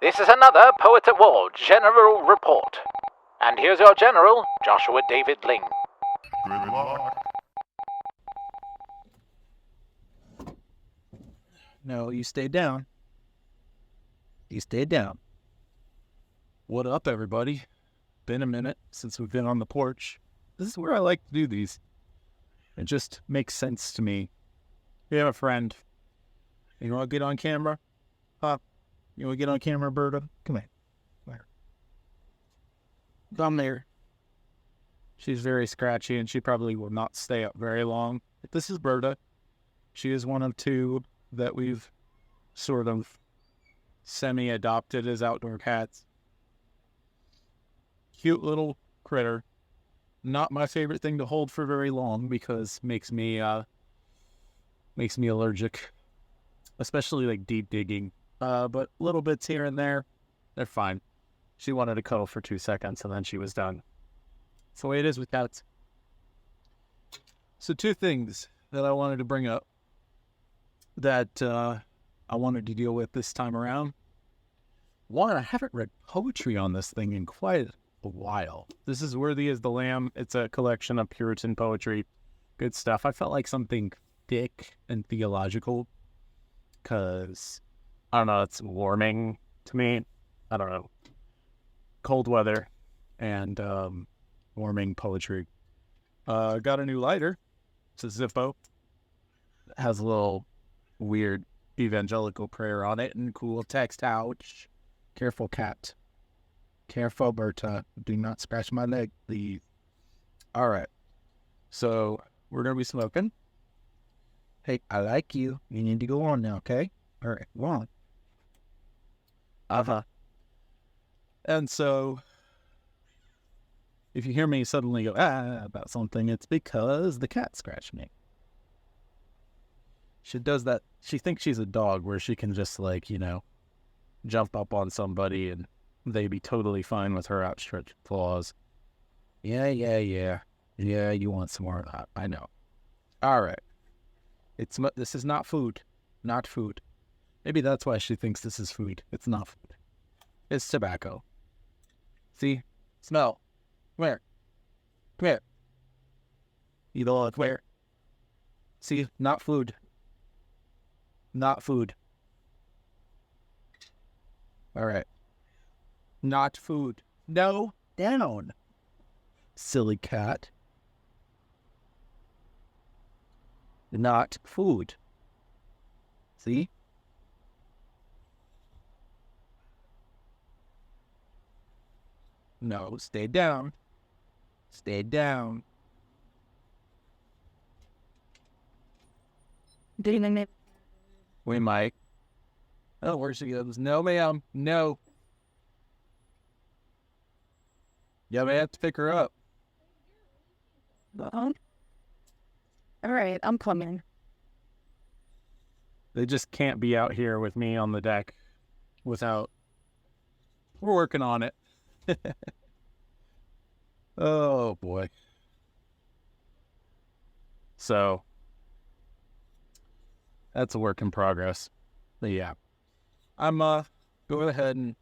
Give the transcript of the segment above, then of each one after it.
This is another Poets at War General Report. And here's your General, Joshua David Ling. Good luck. No, you stay down. You stay down. What up, everybody? Been a minute since we've been on the porch. This is where I like to do these. It just makes sense to me. You have a friend. You want to get on camera? You want to get on camera, Berta? Come here. Come here. Come there. She's very scratchy, and she probably will not stay up very long. But this is Berta. She is one of two that we've sort of semi-adopted as outdoor cats. Cute little critter. Not my favorite thing to hold for very long because makes me allergic, especially like deep digging. But little bits here and there, they're fine. She wanted to cuddle for 2 seconds and then she was done. That's the way it is with cats. So 2 things that I wanted to bring up that I wanted to deal with this time around. One, I haven't read poetry on this thing in quite a while. This is Worthy as the Lamb. It's a collection of Puritan poetry. Good stuff. I felt like something thick and theological because, I don't know, it's warming to me. I don't know. Cold weather and warming poetry. Got a new lighter. It's a Zippo. It has a little weird evangelical prayer on it and cool text. Ouch. Careful, cat. Careful, Berta. Do not scratch my leg, please. All right. So we're going to be smoking. Hey, I like you. You need to go on now, okay? All right, go on. And so if you hear me suddenly go, about something, it's because the cat scratched me. She does that. She thinks she's a dog where she can just jump up on somebody and they'd be totally fine with her outstretched claws. Yeah, you want some more of that. I know. All right. This is not food. Not food. Maybe that's why she thinks this is food. It's not food. It's tobacco. See? Smell. Come here. Come here. You don't look where? See? Not food. Not food. All right. Not food. No. Down. Silly cat. Not food. See? No, stay down. Stay down. We might. Oh, where she goes. No, ma'am. No. Yeah, may have to pick her up. All right, I'm coming. They just can't be out here with me on the deck without... We're working on it. Oh, boy. So, that's a work in progress. But yeah. I'm going ahead and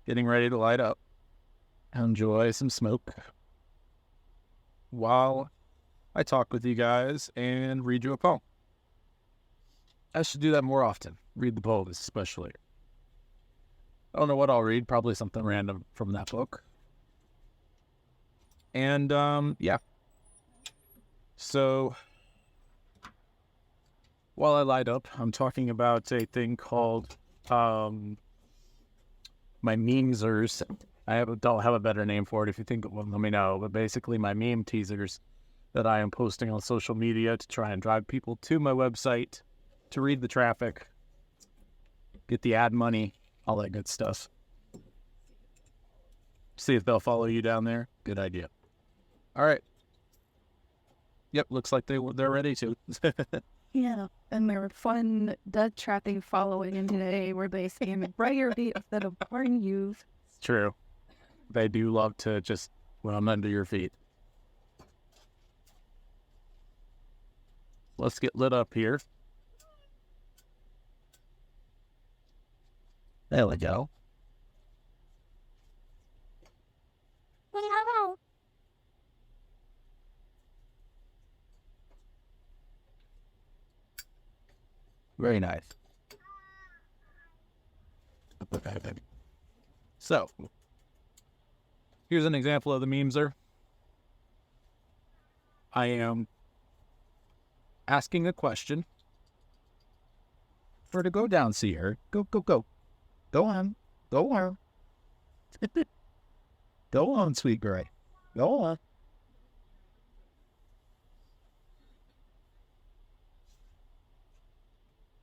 getting ready to light up. Enjoy some smoke while I talk with you guys and read you a poem. I should do that more often. Read the poems, especially. I don't know what I'll read. Probably something random from that book. And, yeah. So, while I light up, I'm talking about a thing called, my memesers. Don't have a better name for it. If you think of one, let me know. But basically, my meme teasers that I am posting on social media to try and drive people to my website to read the traffic, get the ad money, all that good stuff. See if they'll follow you down there. Good idea. All right. Yep, looks like they're ready to. Yeah, and they're fun dead trapping following in today where they stand right your feet instead of pouring you. It's true. They do love to just run under your feet. Let's get lit up here. There we go. Very nice. So, here's an example of the memeser. I am asking a question for her to go down, see her. Go. Go on. Go on. Go on, sweet girl. Go on.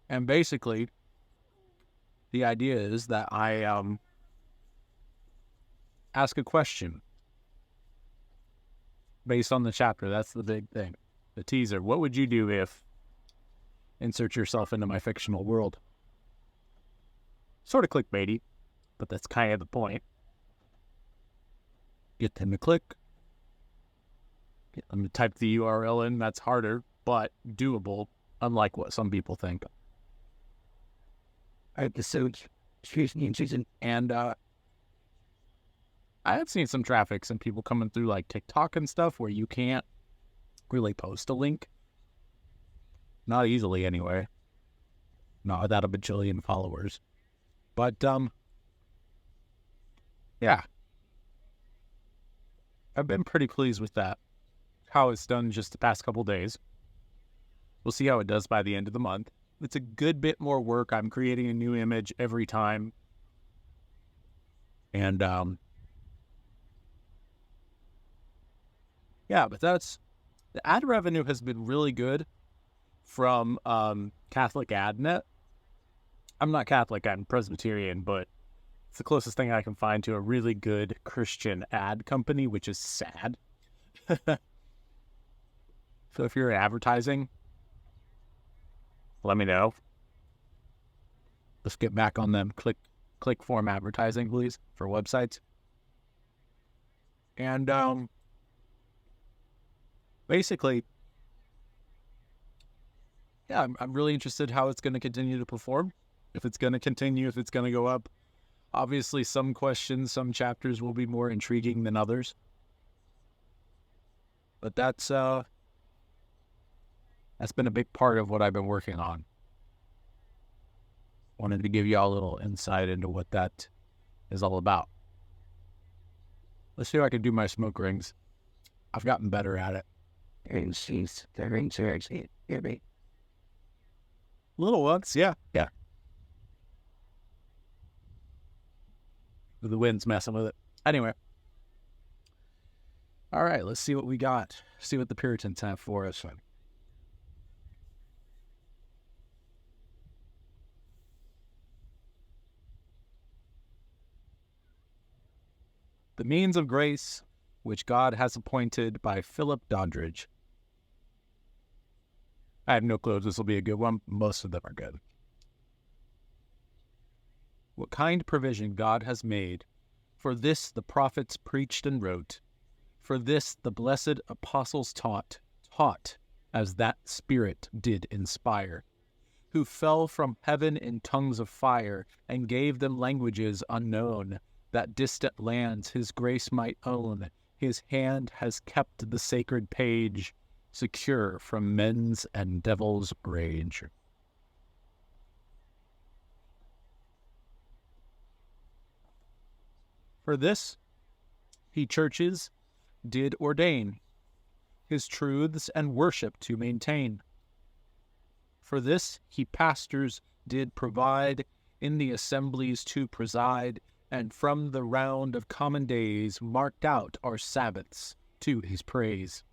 And basically, the idea is that I ask a question based on the chapter. That's the big thing. The teaser. What would you do if... Insert yourself into my fictional world. Sort of clickbaity, but that's kind of the point. Get them to click. Get them to type the URL in. That's harder, but doable, unlike what some people think. And I have seen some traffic, some people coming through like TikTok and stuff where you can't really post a link. Not easily anyway. Not without a bajillion followers. But, yeah. I've been pretty pleased with that. How it's done just the past couple days. We'll see how it does by the end of the month. It's a good bit more work. I'm creating a new image every time. And, yeah, but that's... The ad revenue has been really good from Catholic AdNet. I'm not Catholic, I'm Presbyterian, but it's the closest thing I can find to a really good Christian ad company, which is sad. So if you're advertising, let me know. Let's get back on them. Click form advertising, please, for websites. And basically, yeah, I'm really interested how it's going to continue to perform. If it's going to continue, if it's going to go up. Obviously, some questions, some chapters will be more intriguing than others. But that's been a big part of what I've been working on. Wanted to give you all a little insight into what that is all about. Let's see if I can do my smoke rings. I've gotten better at it. Little ones, yeah. The wind's messing with it. Anyway. All right, let's see what we got. See what the Puritans have for us. The Means of Grace, which God has appointed by Philip Doddridge. I have no clue if this will be a good one. Most of them are good. What kind provision God has made, for this the prophets preached and wrote, for this the blessed apostles taught as that Spirit did inspire, who fell from heaven in tongues of fire, and gave them languages unknown, that distant lands his grace might own. His hand has kept the sacred page, secure from men's and devil's rage. For this he churches did ordain, his truths and worship to maintain. For this he pastors did provide, in the assemblies to preside, and from the round of common days marked out our Sabbaths to his praise.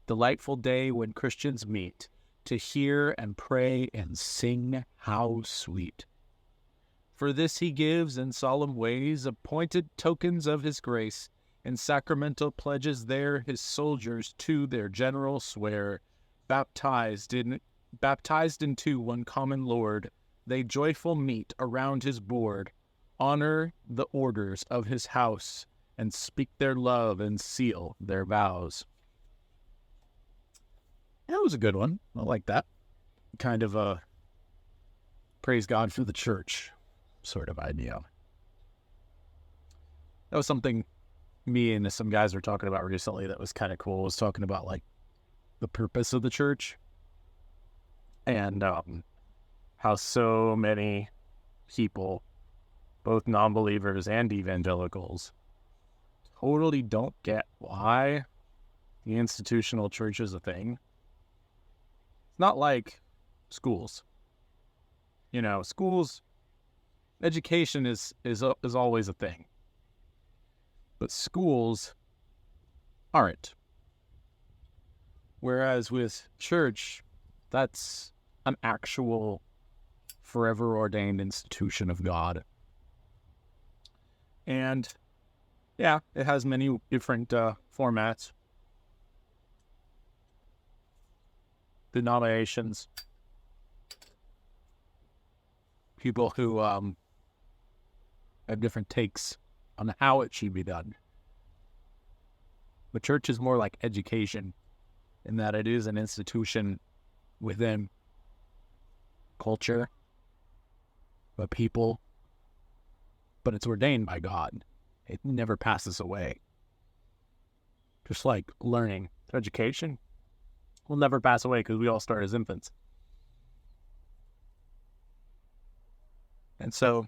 Delightful day when Christians meet, to hear and pray and sing, how sweet. For this he gives in solemn ways appointed tokens of his grace, and sacramental pledges there his soldiers to their general swear. Baptized into one common Lord, they joyful meet around his board, honor the orders of his house, and speak their love and seal their vows. That was a good one. I like that. Kind of praise God for the church. sort of idea. That was something me and some guys were talking about recently that was kind of cool. Was talking about like the purpose of the church and how so many people, both non-believers and evangelicals, totally don't get why the institutional church is a thing. It's not like schools. You know, schools, education is always a thing. But schools aren't. Whereas with church, that's an actual forever ordained institution of God. And yeah, it has many different formats, denominations, people who have different takes on how it should be done. But church is more like education in that it is an institution within culture, but people, but it's ordained by God. It never passes away. Just like learning, education will never pass away because we all start as infants. And so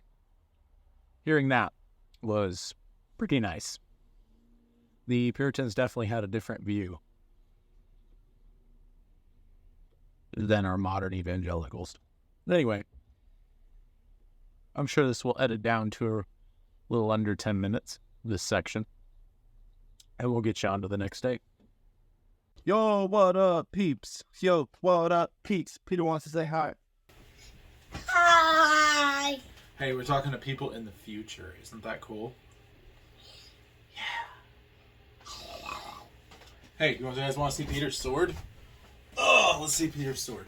hearing that was pretty nice. The Puritans definitely had a different view than our modern evangelicals. Anyway, I'm sure this will edit down to a little under 10 minutes, this section, and we'll get you on to the next day. Yo, what up, peeps? Yo, what up, peeps? Peter wants to say hi. Hi. Hey, we're talking to people in the future. Isn't that cool? Yeah. Hey, you guys want to see Peter's sword? Oh, let's see Peter's sword.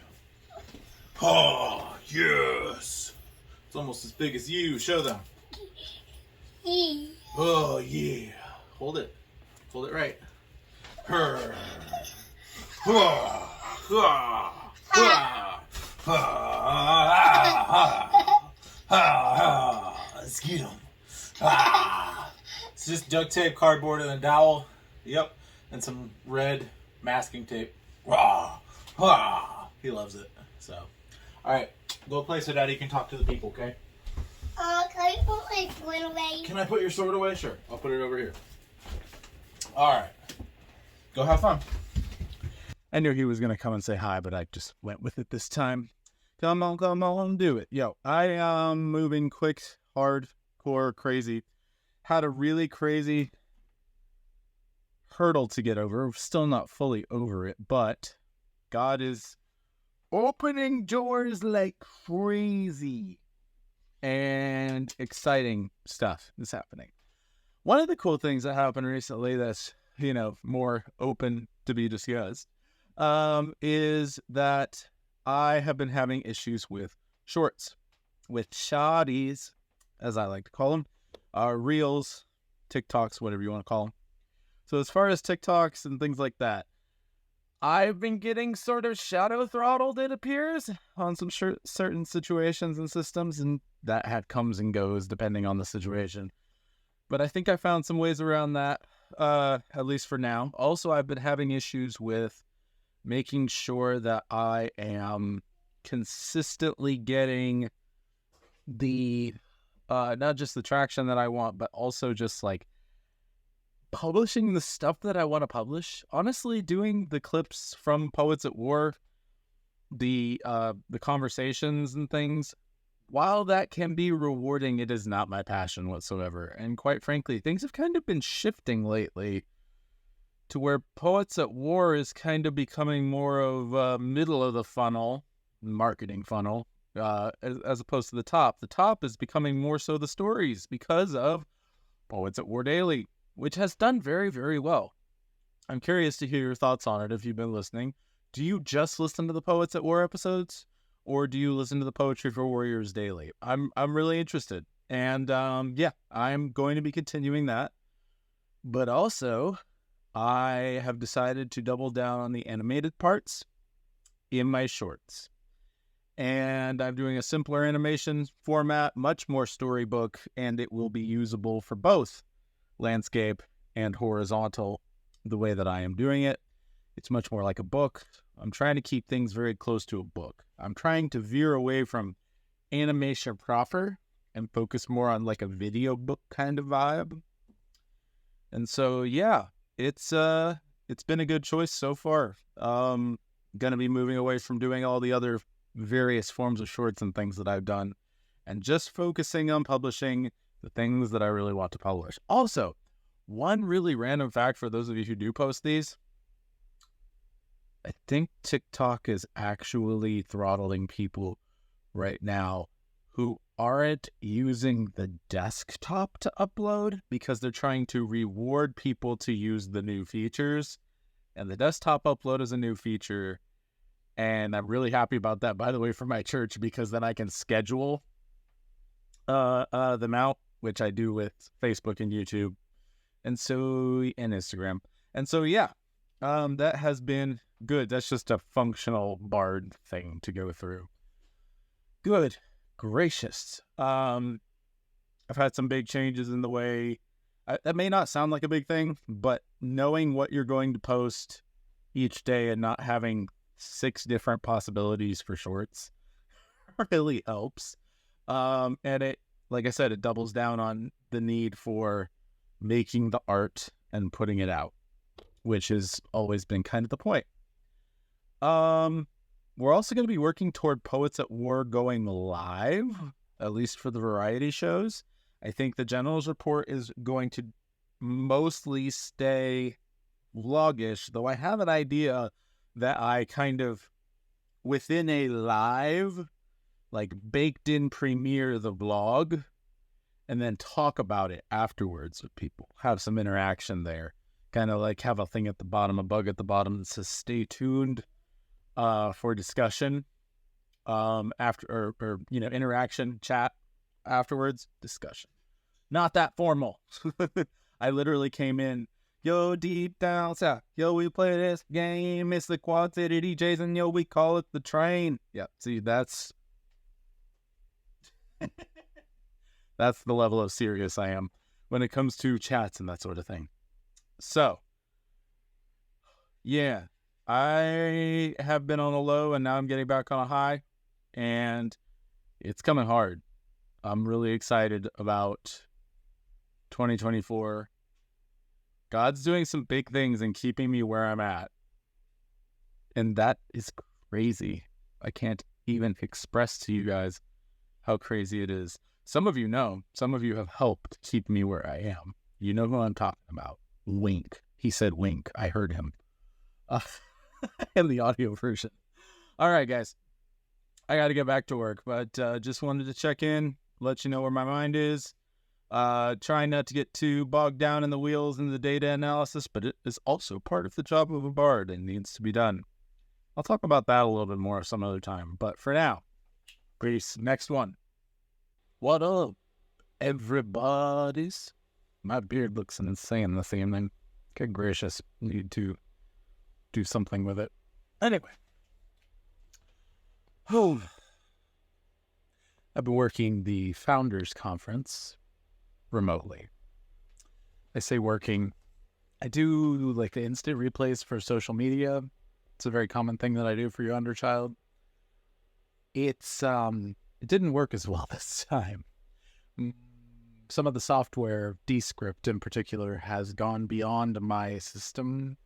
Oh, yes. It's almost as big as you. Show them. Oh, yeah. Hold it. Hold it right. Her. Let's get him. It's just duct tape, cardboard, and a dowel. Yep. And some red masking tape. He loves it. So, all right. Go play so Daddy can talk to the people, okay? Can you put my sword away? Can I put your sword away? Sure. I'll put it over here. All right. Go have fun. I knew he was going to come and say hi, but I just went with it this time. Come on, do it. Yo, I am moving quick, hardcore, crazy. Had a really crazy hurdle to get over. Still not fully over it, but God is opening doors like crazy. And exciting stuff is happening. One of the cool things that happened recently that's, more open to be discussed, is that I have been having issues with shorts, with shorties, as I like to call them, reels, TikToks, whatever you want to call them. So as far as TikToks and things like that, I've been getting sort of shadow throttled, it appears, on some certain situations and systems, and that comes and goes depending on the situation. But I think I found some ways around that, at least for now. Also, I've been having issues with making sure that I am consistently getting the, not just the traction that I want, but also just like publishing the stuff that I want to publish. Honestly, doing the clips from Poets at War, the conversations and things, while that can be rewarding, it is not my passion whatsoever. And quite frankly, things have kind of been shifting lately to where Poets at War is kind of becoming more of a middle of the funnel, marketing funnel, as opposed to the top. The top is becoming more so the stories because of Poets at War Daily, which has done very, very well. I'm curious to hear your thoughts on it if you've been listening. Do you just listen to the Poets at War episodes, or do you listen to the Poetry for Warriors Daily? I'm really interested. And I'm going to be continuing that. But also, I have decided to double down on the animated parts in my shorts. And I'm doing a simpler animation format, much more storybook, and it will be usable for both landscape and horizontal the way that I am doing it. It's much more like a book. I'm trying to keep things very close to a book. I'm trying to veer away from animation proper and focus more on like a video book kind of vibe. And so, yeah, it's been a good choice so far. Gonna be moving away from doing all the other various forms of shorts and things that I've done and just focusing on publishing the things that I really want to publish. Also, one really random fact for those of you who do post these, I think TikTok is actually throttling people right now who aren't using the desktop to upload because they're trying to reward people to use the new features. And the desktop upload is a new feature. And I'm really happy about that, by the way, for my church, because then I can schedule them out, which I do with Facebook and YouTube and Instagram. And so, yeah, that has been good. That's just a functional Bard thing to go through. Good gracious. I've had some big changes in the way. That may not sound like a big thing, but knowing what you're going to post each day and not having 6 different possibilities for shorts really helps. And it, like I said, it doubles down on the need for making the art and putting it out, which has always been kind of the point. We're also going to be working toward Poets at War going live, at least for the variety shows. I think the General's Report is going to mostly stay vlogish, though I have an idea that I kind of, within a live, like baked in premiere the vlog, and then talk about it afterwards with people. Have some interaction there. Kind of like have a thing at the bottom, a bug at the bottom that says stay tuned for discussion after, or interaction, chat afterwards, discussion. Not that formal. I literally came in, yo, deep down south, yo, we play this game, it's the Quad City DJs, and yo, we call it the train. Yeah, see, that's that's the level of serious I am when it comes to chats and that sort of thing. So, yeah, I have been on a low and now I'm getting back on a high, and it's coming hard. I'm really excited about 2024. God's doing some big things and keeping me where I'm at. And that is crazy. I can't even express to you guys how crazy it is. Some of you know. Some of you have helped keep me where I am. You know who I'm talking about. Wink. He said wink. I heard him. In the audio version. All right, guys. I got to get back to work, but just wanted to check in, let you know where my mind is. Trying not to get too bogged down in the wheels and the data analysis, but it is also part of the job of a bard and needs to be done. I'll talk about that a little bit more some other time, but for now, peace. Next one. What up, everybody's? My beard looks insane this evening. Good gracious, need to do something with it. Anyway. I've been working the Founders Conference remotely. I say working. I do like the instant replays for social media. It's a very common thing that I do for your underchild. It didn't work as well this time. Some of the software, Descript in particular, has gone beyond my system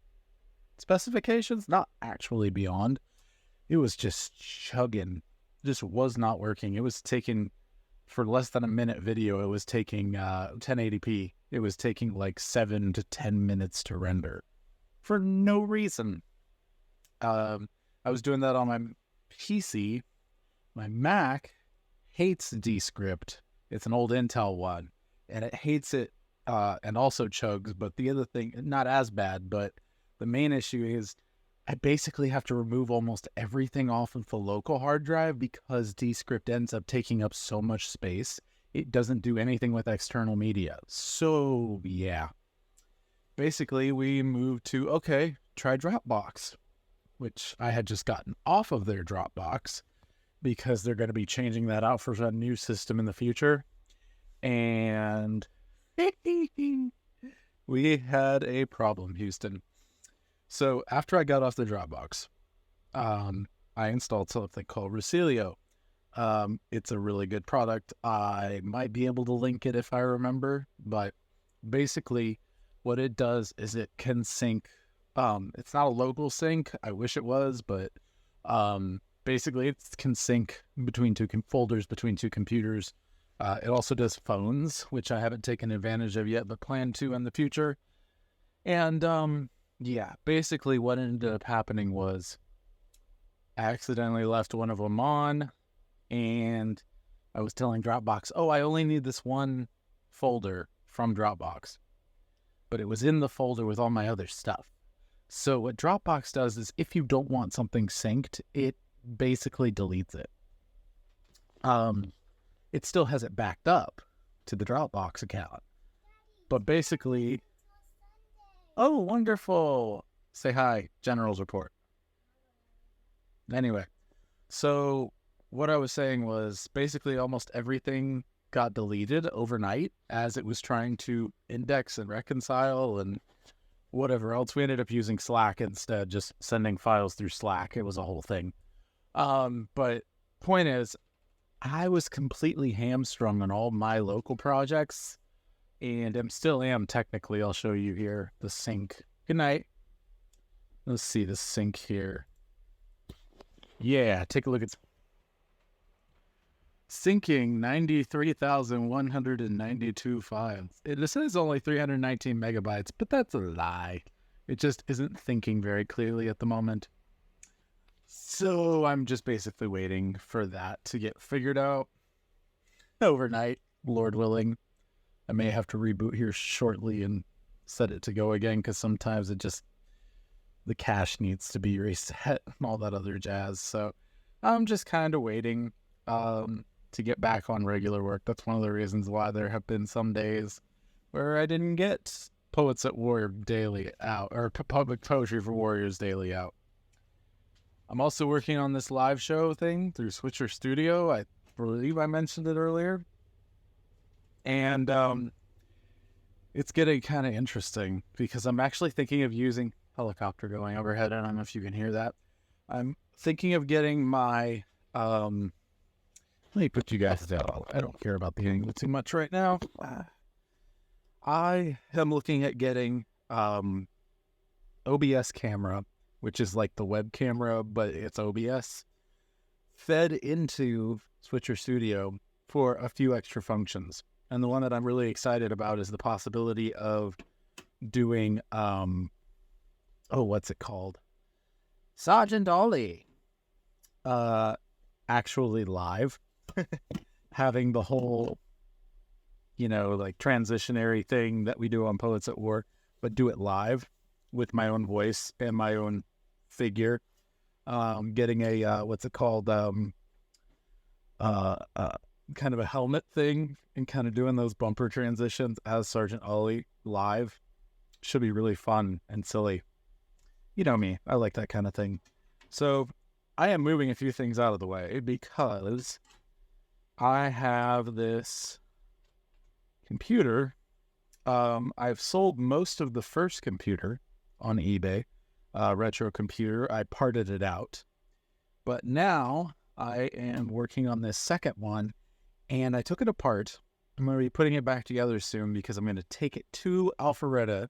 specifications. Not actually beyond. It was just chugging. Just was not working. It was taking, for less than a minute video, it was taking 1080p. It was taking like 7 to 10 minutes to render for no reason. I was doing that on my PC. My Mac hates Descript. It's an old Intel one, and it hates it and also chugs. But the other thing, not as bad, but the main issue is I basically have to remove almost everything off of the local hard drive because Descript ends up taking up so much space. It doesn't do anything with external media. So, yeah. Basically, we moved to, okay, try Dropbox, which I had just gotten off of their Dropbox because they're going to be changing that out for a new system in the future. And we had a problem, Houston. So after I got off the Dropbox, I installed something called Rusilio. It's a really good product. I might be able to link it if I remember, but basically what it does is it can sync. It's not a local sync. I wish it was, but basically it can sync between two folders between two computers. It also does phones, which I haven't taken advantage of yet, but plan to in the future. And yeah, basically what ended up happening was I accidentally left one of them on, and I was telling Dropbox, oh, I only need this one folder from Dropbox. But it was in the folder with all my other stuff. So what Dropbox does is if you don't want something synced, it basically deletes it. It still has it backed up to the Dropbox account. But basically, oh, wonderful. Say hi, General's report. Anyway, so what I was saying was basically almost everything got deleted overnight as it was trying to index and reconcile and whatever else. We ended up using Slack instead, just sending files through Slack. It was a whole thing. But point is, I was completely hamstrung on all my local projects, and still am technically. I'll show you here the sync. Good night. Let's see the sync here. Yeah, take a look at syncing 93,192 files. It says only 319 megabytes, but that's a lie. It just isn't thinking very clearly at the moment. So I'm just basically waiting for that to get figured out overnight, Lord willing. I may have to reboot here shortly and set it to go again, because sometimes the cache needs to be reset and all that other jazz. So I'm just kind of waiting to get back on regular work. That's one of the reasons why there have been some days where I didn't get Poets at War daily out, or Public Poetry for Warriors daily out. I'm also working on this live show thing through Switcher Studio. I believe I mentioned it earlier. And it's getting kind of interesting because I'm actually thinking of using helicopter going overhead. I don't know if you can hear that. I'm thinking of getting my let me put you guys down. I don't care about the angle too much right now. I am looking at getting OBS camera, which is like the web camera, but it's OBS, fed into Switcher Studio for a few extra functions. And the one that I'm really excited about is the possibility of doing, what's it called? Sergeant Ollie. Actually live. Having the whole, like transitionary thing that we do on Poets at War, but do it live with my own voice and my own figure. Getting a, kind of a helmet thing and kind of doing those bumper transitions as Sergeant Ollie live should be really fun and silly. You know me, I like that kind of thing. So I am moving a few things out of the way because I have this computer. I've sold most of the first computer on eBay, retro computer. I parted it out, but now I am working on this second one, and I took it apart. I'm going to be putting it back together soon because I'm going to take it to Alpharetta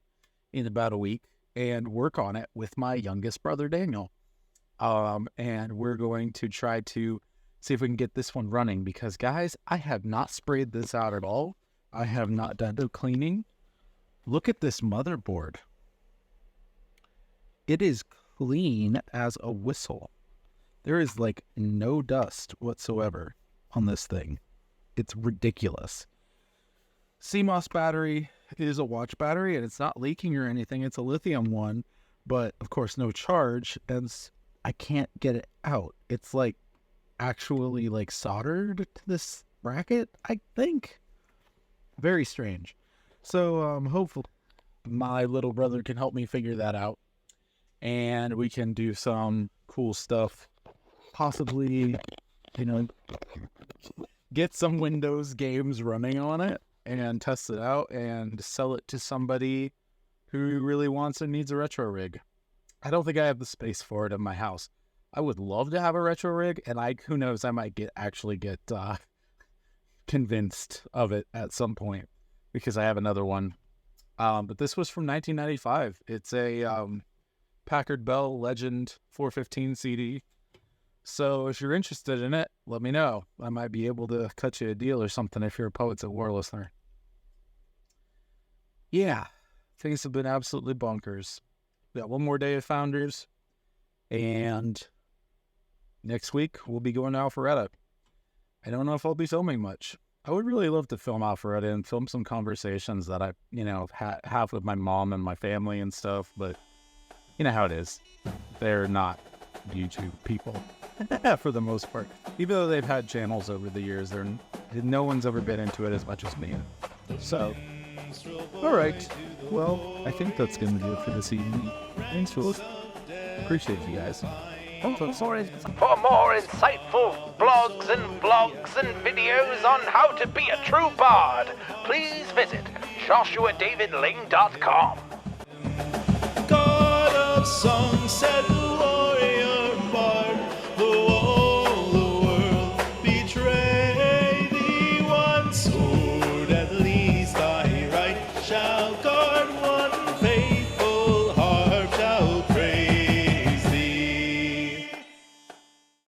in about a week and work on it with my youngest brother, Daniel. And we're going to try to see if we can get this one running because, guys, I have not sprayed this out at all. I have not done the cleaning. Look at this motherboard. It is clean as a whistle. There is like no dust whatsoever on this thing. It's ridiculous. CMOS battery is a watch battery and it's not leaking or anything. It's a lithium one, but of course no charge, and I can't get it out. It's like actually like soldered to this bracket, I think. Very strange. So hopefully my little brother can help me figure that out and we can do some cool stuff. Possibly get some Windows games running on it and test it out and sell it to somebody who really wants and needs a retro rig. I don't think I have the space for it in my house. I would love to have a retro rig, and who knows, I might get convinced of it at some point because I have another one. But this was from 1995. It's a Packard Bell Legend 415 CD. So if you're interested in it, let me know. I might be able to cut you a deal or something if you're a Poets at War listener. Yeah, things have been absolutely bonkers. We got one more day of Founders, and next week we'll be going to Alpharetta. I don't know if I'll be filming much. I would really love to film Alpharetta and film some conversations that I, have with my mom and my family and stuff, but you know how it is. They're not YouTube people for the most part. Even though they've had channels over the years, no one's ever been into it as much as me. So, all right. Well, I think that's going to do it for this evening. Thanks for listening. Appreciate you guys. For more insightful blogs and vlogs and videos on how to be a true bard, please visit joshuadavidling.com. God of song said